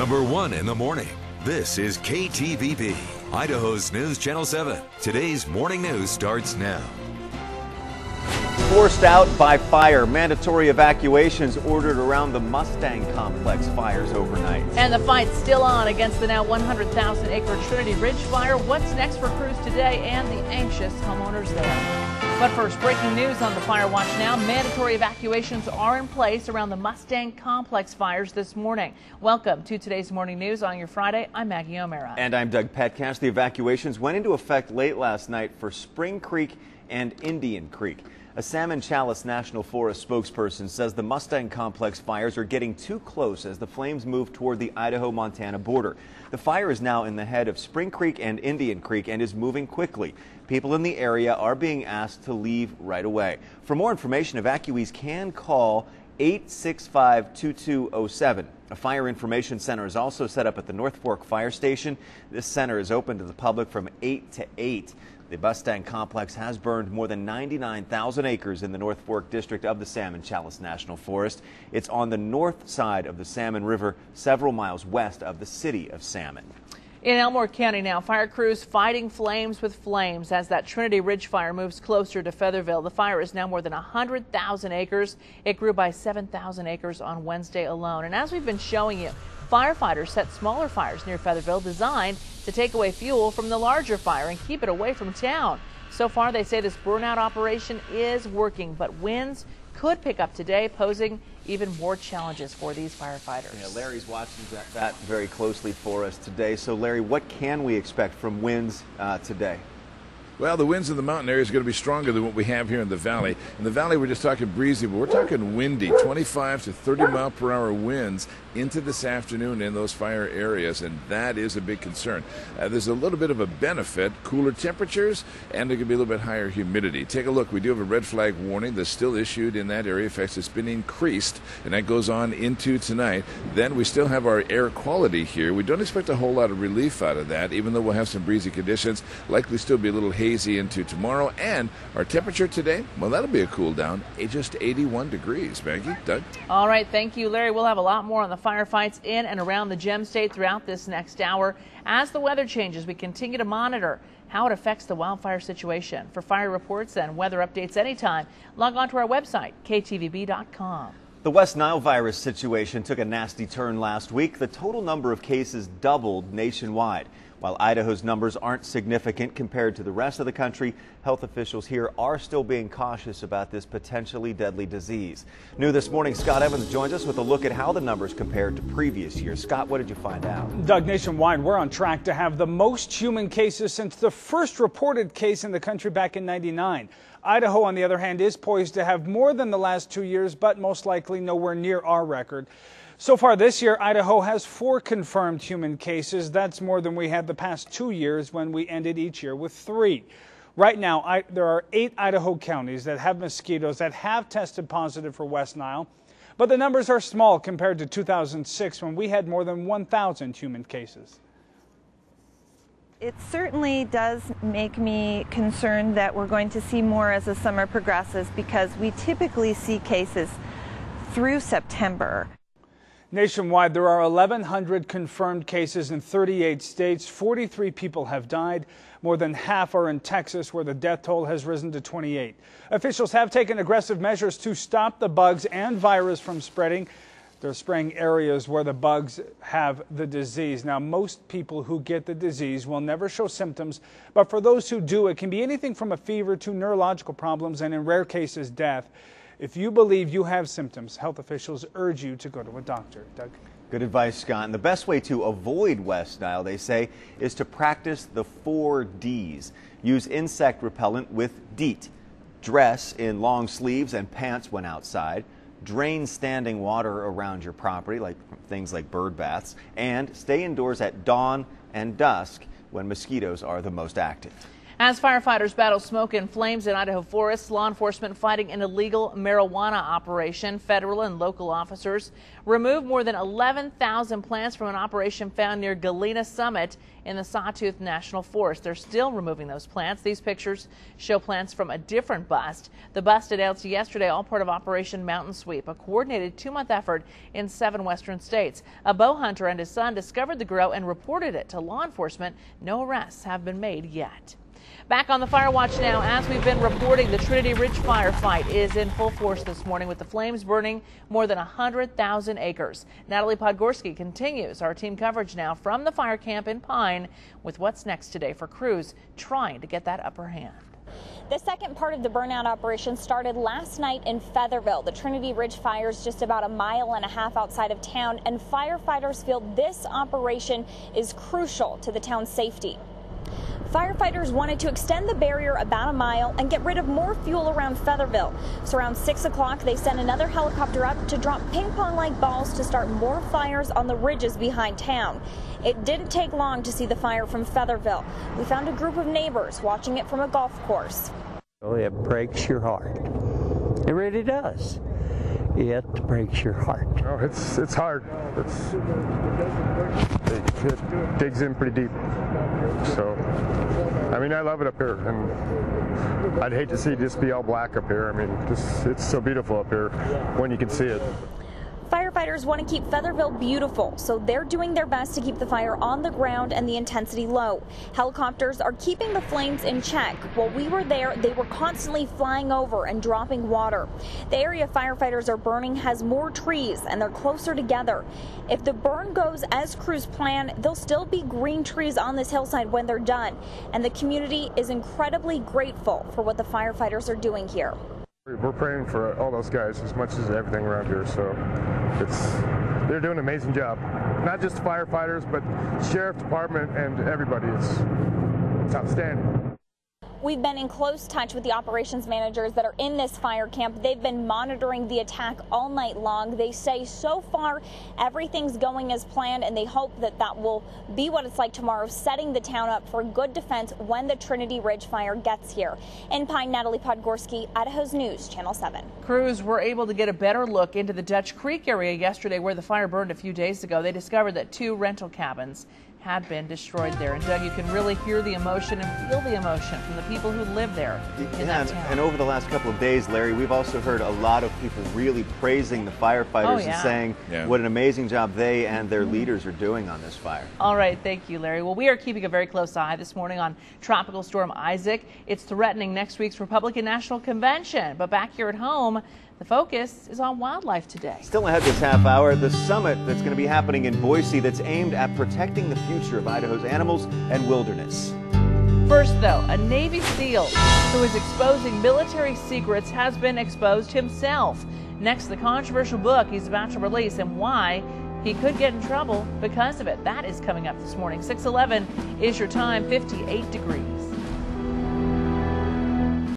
Number 1 in the morning. This is KTVB, Idaho's News Channel 7. Today's morning news starts now. Forced out by fire, mandatory evacuations ordered around the Mustang Complex fires overnight. And the fight's still on against the now 100,000-acre Trinity Ridge fire. What's next for crews today and the anxious homeowners there? But first, breaking news on the fire watch now. Mandatory evacuations are in place around the Mustang Complex fires this morning. Welcome to today's morning news on your Friday. I'm Maggie O'Mara. And I'm Doug Petcash. The evacuations went into effect late last night for Spring Creek and Indian Creek. A Salmon Chalice National Forest spokesperson says the Mustang Complex fires are getting too close as the flames move toward the Idaho-Montana border. The fire is now in the head of Spring Creek and Indian Creek and is moving quickly. People in the area are being asked to leave right away. For more information, evacuees can call 865-2207. A fire information center is also set up at the North Fork Fire Station. This center is open to the public from 8 to 8. The Mustang Complex has burned more than 99,000 acres in the North Fork district of the Salmon Chalice National Forest. It's on the north side of the Salmon River, several miles west of the city of Salmon. In Elmore County now, fire crews fighting flames with flames as that Trinity Ridge fire moves closer to Featherville. The fire is now more than 100,000 acres. It grew by 7,000 acres on Wednesday alone. And as we've been showing you, firefighters set smaller fires near Featherville designed to take away fuel from the larger fire and keep it away from town. So far, they say this burnout operation is working, but winds could pick up today, posing even more challenges for these firefighters. Yeah, Larry's watching that very closely for us today. So, Larry, what can we expect from winds today? Well, the winds in the mountain area is going to be stronger than what we have here in the valley. In the valley, we're just talking breezy, but we're talking windy, 25 to 30 mile per hour winds into this afternoon in those fire areas, and that is a big concern. There's a little bit of a benefit, cooler temperatures, and there could be a little bit higher humidity. Take a look. We do have a red flag warning that's still issued in that area. In fact, it's been increased, and that goes on into tonight. Then we still have our air quality here. We don't expect a whole lot of relief out of that, even though we'll have some breezy conditions. Likely still be a little hazy into tomorrow. And our temperature today, well, that'll be a cool down, just 81 degrees. Maggie, Doug? All right, thank you, Larry. We'll have a lot more on the firefights in and around the Gem State throughout this next hour. As the weather changes, we continue to monitor how it affects the wildfire situation. For fire reports and weather updates anytime, log on to our website, ktvb.com. The West Nile virus situation took a nasty turn last week. The total number of cases doubled nationwide. While Idaho's numbers aren't significant compared to the rest of the country, health officials here are still being cautious about this potentially deadly disease. New this morning, Scott Evans joins us with a look at how the numbers compared to previous years. Scott, what did you find out? Doug, nationwide, we're on track to have the most human cases since the first reported case in the country back in '99. Idaho, on the other hand, is poised to have more than the last 2 years, but most likely nowhere near our record. So far this year, Idaho has 4 confirmed human cases. That's more than we had the past 2 years when we ended each year with 3. Right now, there are 8 Idaho counties that have mosquitoes that have tested positive for West Nile, but the numbers are small compared to 2006 when we had more than 1,000 human cases. It certainly does make me concerned that we're going to see more as the summer progresses because we typically see cases through September. Nationwide, there are 1,100 confirmed cases in 38 states. 43 people have died. More than half are in Texas, where the death toll has risen to 28. Officials have taken aggressive measures to stop the bugs and virus from spreading. They're spraying areas where the bugs have the disease. Now, most people who get the disease will never show symptoms, but for those who do, it can be anything from a fever to neurological problems and, in rare cases, death. If you believe you have symptoms, health officials urge you to go to a doctor. Doug? Good advice, Scott. And the best way to avoid West Nile, they say, is to practice the 4 Ds. Use insect repellent with DEET. Dress in long sleeves and pants when outside. Drain standing water around your property, like things like bird baths. And stay indoors at dawn and dusk when mosquitoes are the most active. As firefighters battle smoke and flames in Idaho forests, law enforcement fighting an illegal marijuana operation. Federal and local officers removed more than 11,000 plants from an operation found near Galena Summit in the Sawtooth National Forest. They're still removing those plants. These pictures show plants from a different bust. The bust announced yesterday, all part of Operation Mountain Sweep, a coordinated 2-month effort in 7 western states. A bow hunter and his son discovered the grow and reported it to law enforcement. No arrests have been made yet. Back on the Fire Watch now, as we've been reporting, the Trinity Ridge firefight is in full force this morning with the flames burning more than 100,000 acres. Natalie Podgorski continues our team coverage now from the fire camp in Pine with what's next today for crews trying to get that upper hand. The second part of the burnout operation started last night in Featherville. The Trinity Ridge fire is just about 1.5 miles outside of town, and firefighters feel this operation is crucial to the town's safety. Firefighters wanted to extend the barrier about 1 mile and get rid of more fuel around Featherville. So around 6 o'clock, they sent another helicopter up to drop ping-pong-like balls to start more fires on the ridges behind town. It didn't take long to see the fire from Featherville. We found a group of neighbors watching it from a golf course. Oh, it breaks your heart. It really does. It breaks your heart. Oh, it's hard. It digs in pretty deep. So, I mean, I love it up here, and I'd hate to see it just be all black up here. I mean, it's so beautiful up here when you can see it. Firefighters want to keep Featherville beautiful, so they're doing their best to keep the fire on the ground and the intensity low. Helicopters are keeping the flames in check. While we were there, they were constantly flying over and dropping water. The area firefighters are burning has more trees, and they're closer together. If the burn goes as crews plan, there'll still be green trees on this hillside when they're done, and the community is incredibly grateful for what the firefighters are doing here. We're praying for all those guys as much as everything around here, so they're doing an amazing job. Not just firefighters, but sheriff department and everybody. It's outstanding. We've been in close touch with the operations managers that are in this fire camp. They've been monitoring the attack all night long. They say so far everything's going as planned, and they hope that that will be what it's like tomorrow, setting the town up for good defense when the Trinity Ridge fire gets here. In Pine, Natalie Podgorski, Idaho's News, Channel 7. Crews were able to get a better look into the Dutch Creek area yesterday where the fire burned a few days ago. They discovered that 2 rental cabins had been destroyed there. And Doug, you can really hear the emotion and feel the emotion from the people who live there in that town. And over the last couple of days, Larry, we've also heard a lot of people really praising the firefighters and saying what an amazing job they and their leaders are doing on this fire. All right, thank you, Larry. Well, we are keeping a very close eye this morning on Tropical Storm Isaac. It's threatening next week's Republican National Convention. But back here at home, the focus is on wildlife today. Still ahead this half hour, the summit that's going to be happening in Boise that's aimed at protecting the future of Idaho's animals and wilderness. First, though, a Navy SEAL who is exposing military secrets has been exposed himself. Next, the controversial book he's about to release and why he could get in trouble because of it. That is coming up this morning. 6:11 is your time, 58 degrees.